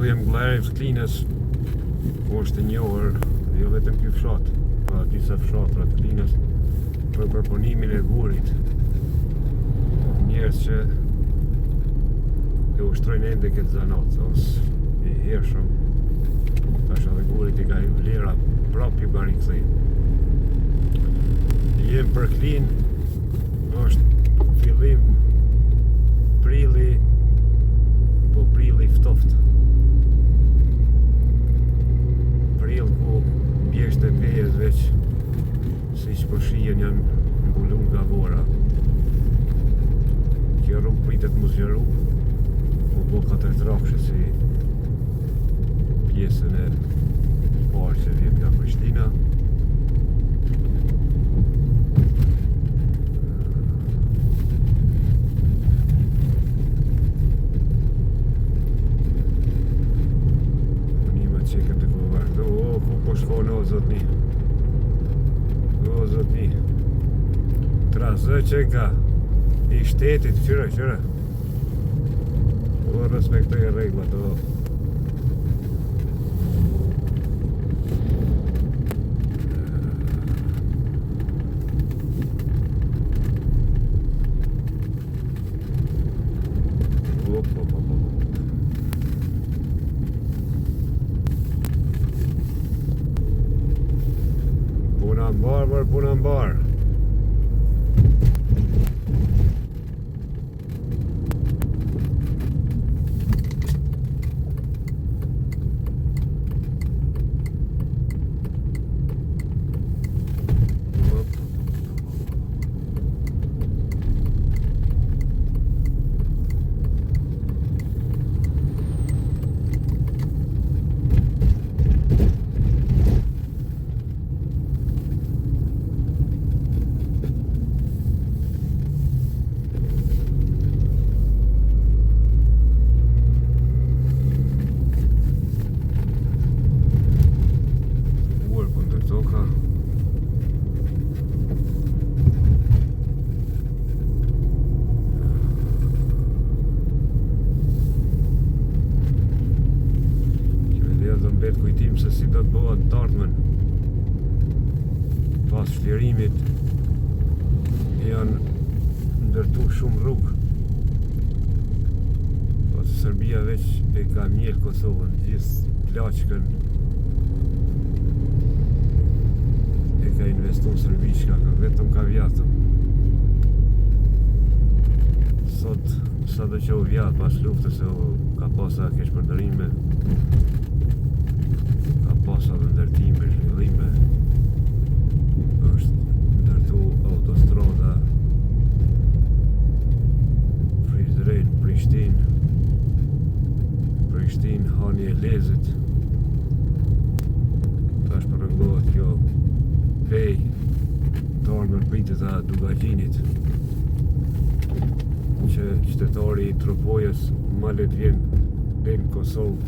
Këtu jem Glari të Klinës, ku është e njohur jo vetëm ky fshat, pa disa fshatra të Klinës për përpunimin e gurit. Njerëz që e ushtrojnë ende këtë zanat, ose i hershëm. Tash edhe gurit i ka vlera prap ju ka rikthej. Jem për Klinë, është fillim prilli, po prilli ftoft. Prill ku bjesht e vejes veç, si që po shijen janë mbulun nga vora. Kjo rrugë pritet mu zgjeru, po 4 trakshë si pjesën e parë që vjen nga Prishtina. Po shkon o zotni. O zotni. Trasë që nga i shtetit, qyre. O respektoj rregullat, o. Puna mbar. Kujtim se si do të bëhet të ardhmen pas vlerimit. Janë ndërtu shumë rrugë. Pas Serbia veç e ka mjel Kosovën, gjithë plaçkën e ka investu në Serbishka, vetëm ka vjatëm. Sa do që u vjatë pas luftës, ka pasa keq përdërime, ka pasa dhe ndërtime, zhvillime, është ndërtu autostrada Prizren, Prishtin, Hani e Lezit. Tash përrëglohet kjo pej të ardhmen pritet a Dugagjinit, që qytetari i Tropojës malet vjen në Kosovë,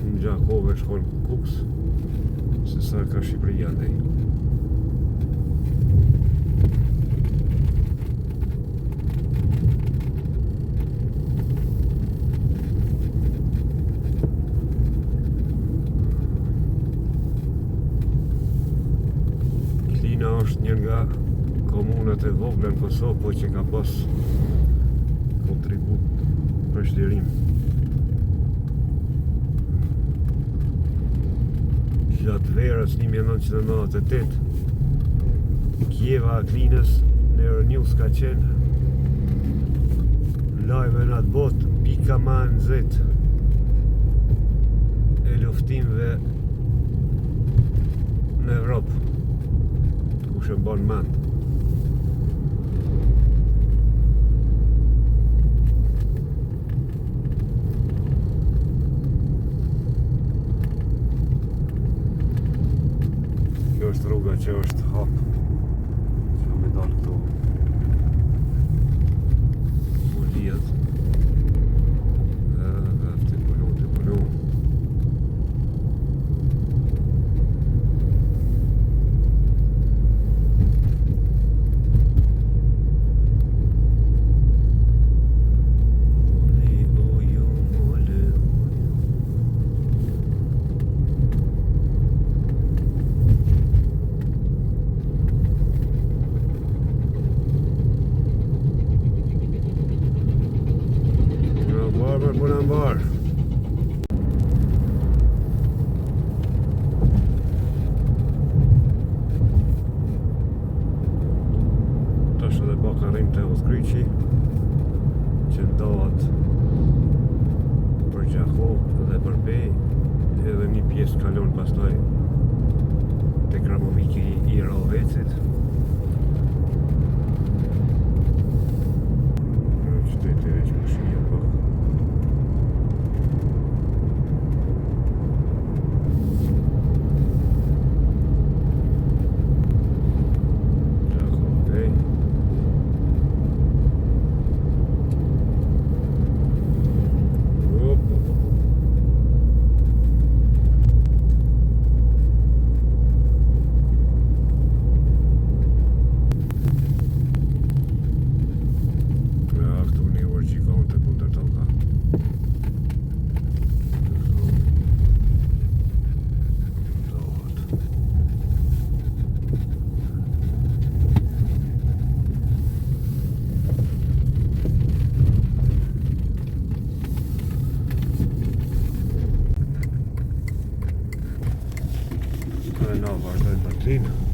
në Gjakove shkon Kuks, se sa ka Shqipëria ndaj. Klina është një nga komunat e vogla në Kosovë, po që ka pas kontribut për shlirim. Gjatë verës 1998, Kieva Klinës në Euronews ka qenë lajme në atë botë pika ma nxehtë e luftimeve në Evropë, kush e mban mend. Kjo është rruga që është hap, që me dalë këtu mu lidh dhe të punu. Mbarë, puna mbarë. Tash edhe baka rrim të Udhkryqi, që ndohet për Gjakov dhe për Bej, edhe një pjesë kalon pastaj te Kramoviki i Rahovecit. Qyteti veç më shija pak. Gjakov Bej. Na vazhdojmë batinë.